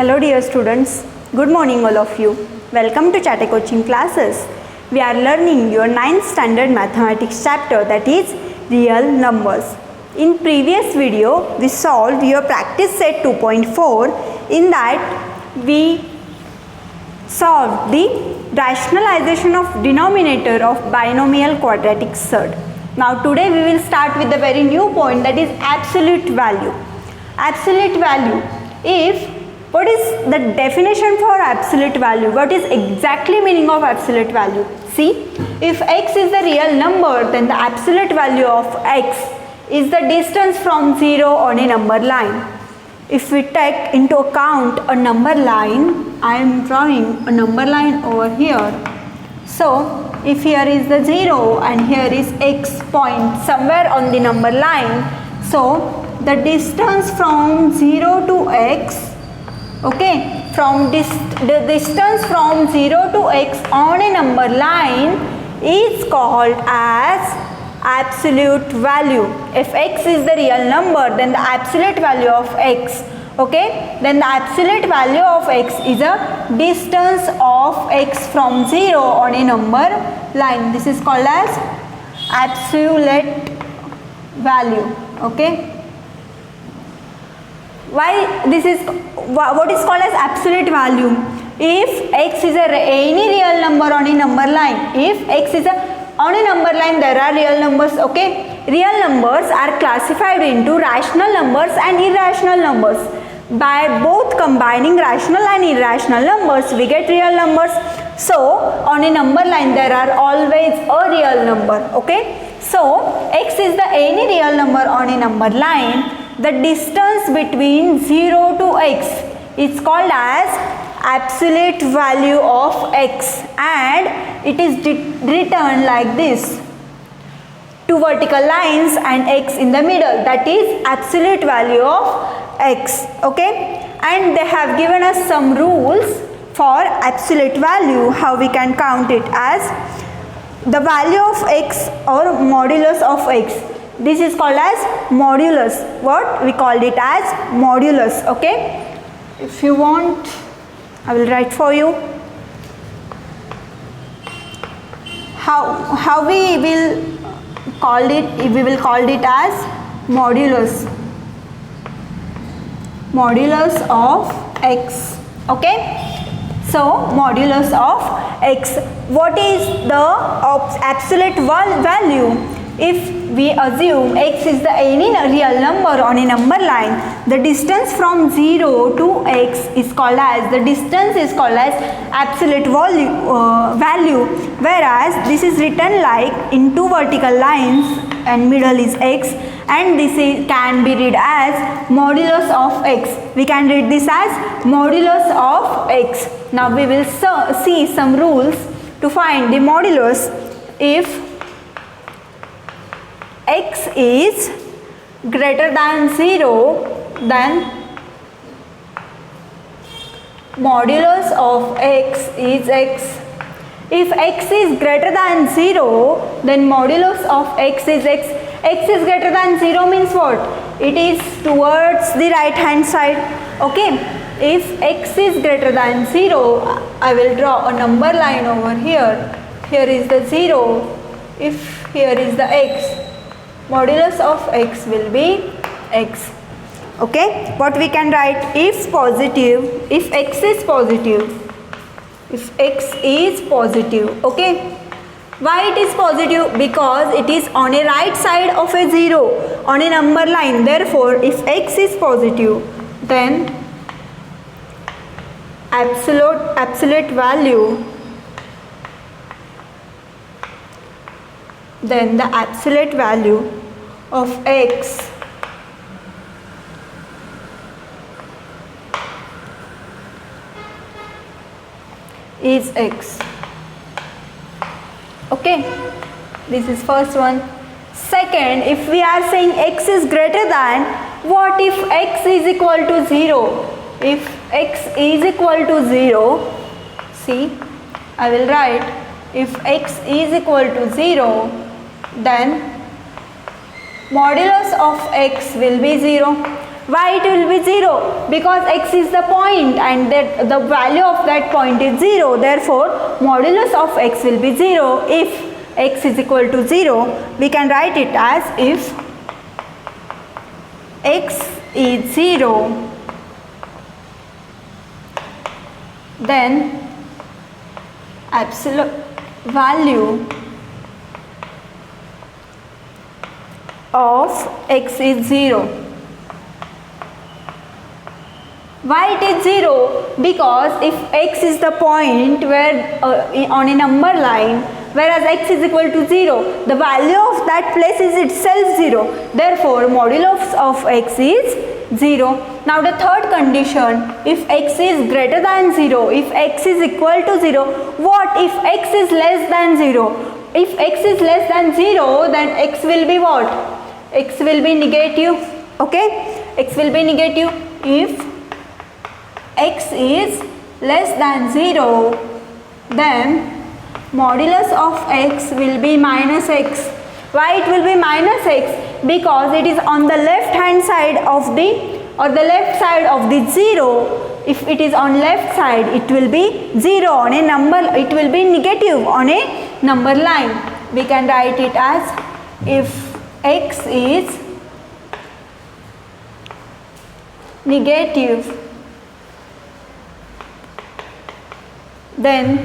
Hello dear students, good morning all of you. Welcome to Chatty Coaching classes. We are learning your 9th standard mathematics chapter, that is real numbers. In previous video we solved your practice set 2.4. In that we solved the rationalization of denominator of binomial quadratic surd. Now today we will start with a very new point, that is absolute value. Absolute value. What is the definition for absolute value? What is exactly meaning of absolute value? See, if x is the real number, then the absolute value of x is the distance from 0 on a number line. If we take into account a number line, I am drawing a number line over here. So, if here is the 0 and here is x point somewhere on the number line, so the distance from 0 to x, okay, the distance from 0 to x on a number line is called as absolute value. If x is the real number, then the absolute value of x, okay, then the absolute value of x is a distance of x from 0 on a number line. This is called as absolute value, okay. Why this is what is called as absolute value? If x is any real number on a number line, if x is on a number line, there are real numbers, okay. Real numbers are classified into rational numbers and irrational numbers. By both combining rational and irrational numbers, we get real numbers. So on a number line there are always a real number, okay. So x is the any real number on a number line. The distance between 0 to x is called as absolute value of x, and it is written like this: two vertical lines and x in the middle, that is absolute value of x, okay. And they have given us some rules for absolute value, how we can count it as the value of x or modulus of x. This is called as modulus. What? We called it as modulus, okay. If you want, I will write for you. How we will call it? We will call it as modulus. Modulus of x, okay. So modulus of x. What is the absolute value? If we assume x is the any real number on a number line, the distance from 0 to x is called as, the distance is called as absolute value, whereas this is written like in two vertical lines and middle is x, and this can be read as modulus of x. We can read this as modulus of x. Now we will see some rules to find the modulus. If x is greater than 0, then modulus of x is x. If x is greater than 0, then modulus of x is x. X is greater than 0 means what? It is towards the right hand side, okay. If x is greater than 0, I will draw a number line over here. Here is the 0. If here is the x, modulus of x will be x, okay. What we can write? If positive, if x is positive, if x is positive, okay. Why it is positive? Because it is on a right side of a 0 on a number line. Therefore, if x is positive, then absolute value, then the absolute value of x is x, okay. This is first one. Second, if we are saying x is greater than, what if x is equal to 0? If x is equal to 0, see, I will write, if x is equal to 0, then modulus of x will be 0. Why it will be 0? Because x is the point and that the value of that point is 0. Therefore, modulus of x will be 0. If x is equal to 0, we can write it as if x is 0, then absolute value of x is 0. Why it is 0? Because if x is the point where on a number line, whereas x is equal to 0, the value of that place is itself 0. Therefore, modulus of x is 0. Now the third condition, if x is greater than 0, if x is equal to 0, what if x is less than 0? If x is less than 0, then x will be what? X will be negative. Okay? X will be negative. If x is less than 0, then modulus of x will be minus x. Why it will be minus x? Because it is on the left hand side of the left side of the 0. If it is on left side, it will be 0 on a number, it will be negative on a number line. We can write it as if x is negative, then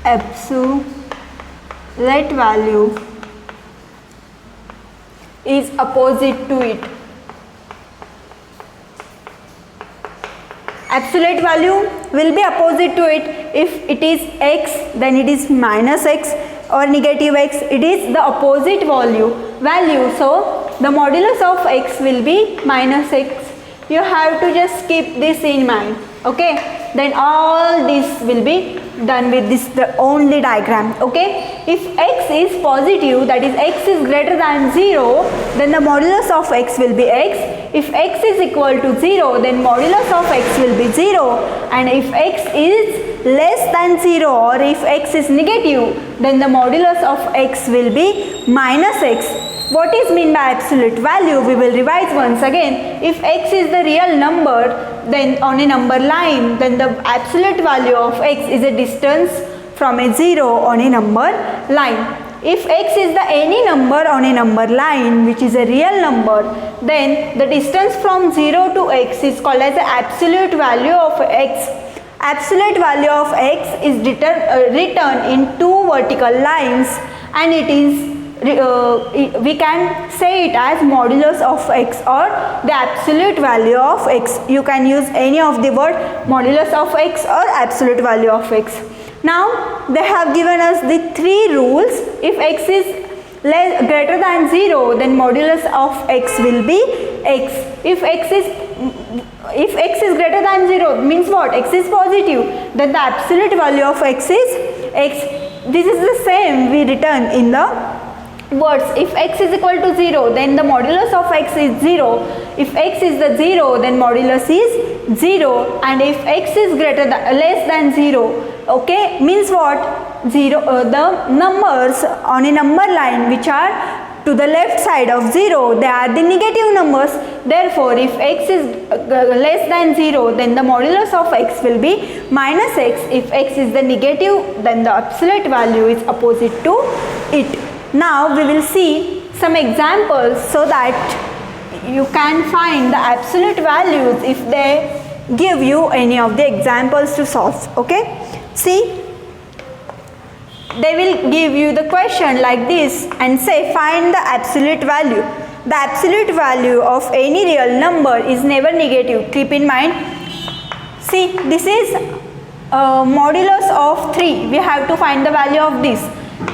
absolute value is opposite to it. Absolute value will be opposite to it. If it is x, then it is minus x, or negative x, it is the opposite value. So the modulus of x will be minus x. You have to just keep this in mind. Okay, then all this will be done with this the only diagram. Okay, if x is positive, that is x is greater than 0, then the modulus of x will be x. If x is equal to 0, then modulus of x will be 0, and if x is less than 0 or if x is negative, then the modulus of x will be minus x. What is mean by absolute value? We will revise once again. If x is the real number, then on a number line, then the absolute value of x is a distance from a 0 on a number line. If x is the any number on a number line which is a real number, then the distance from 0 to x is called as the absolute value of x. Absolute value of x is written in two vertical lines, and it is we can say it as modulus of x or the absolute value of x. You can use any of the word modulus of x or absolute value of x. Now they have given us the three rules. If x is greater than 0, then modulus of x will be x. If x is greater than 0, means what? X is positive, then the absolute value of x is x. This is the same we written in the words. If x is equal to 0, then the modulus of x is 0. If x is the 0, then modulus is 0, and if x is less than 0, okay, means what? 0, the numbers on a number line which are to the left side of 0, they are the negative numbers. Therefore, if x is less than 0, then the modulus of x will be minus x. If x is the negative, then the absolute value is opposite to it. Now we will see some examples so that you can find the absolute values if they give you any of the examples to solve. Okay, see, they will give you the question like this and say find the absolute value. The absolute value of any real number is never negative. Keep in mind. See, this is modulus of 3. We have to find the value of this.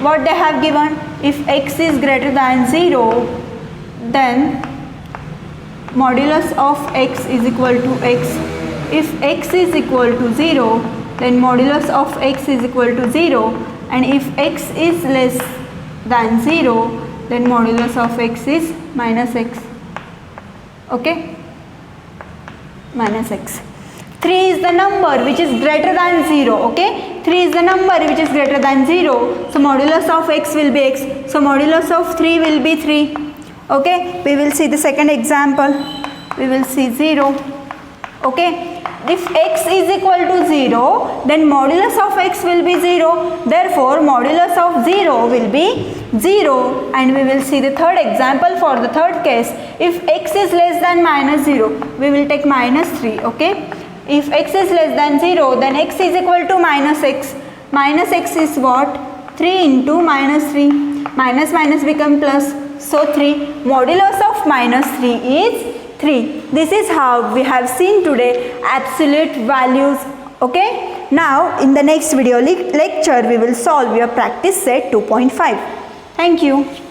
What they have given? If x is greater than 0, then modulus of x is equal to x. If x is equal to 0, then modulus of x is equal to 0, and if x is less than 0, then modulus of x is minus x. Okay, minus x. 3 is the number which is greater than 0. Okay, 3 is the number which is greater than 0. So modulus of x will be x. So modulus of 3 will be 3. Okay, we will see the second example. We will see 0. Okay, if x is equal to 0, then modulus of x will be 0. Therefore, modulus of 0 will be 0. And we will see the third example for the third case. If x is less than minus 0, we will take minus 3. Okay, if x is less than 0, then x is equal to minus x. Minus x is what? 3 into minus 3. Minus minus become plus. So 3. Modulus of minus 3 is 3. This is how we have seen today absolute values. Okay. Now in the next video lecture we will solve your practice set 2.5. Thank you.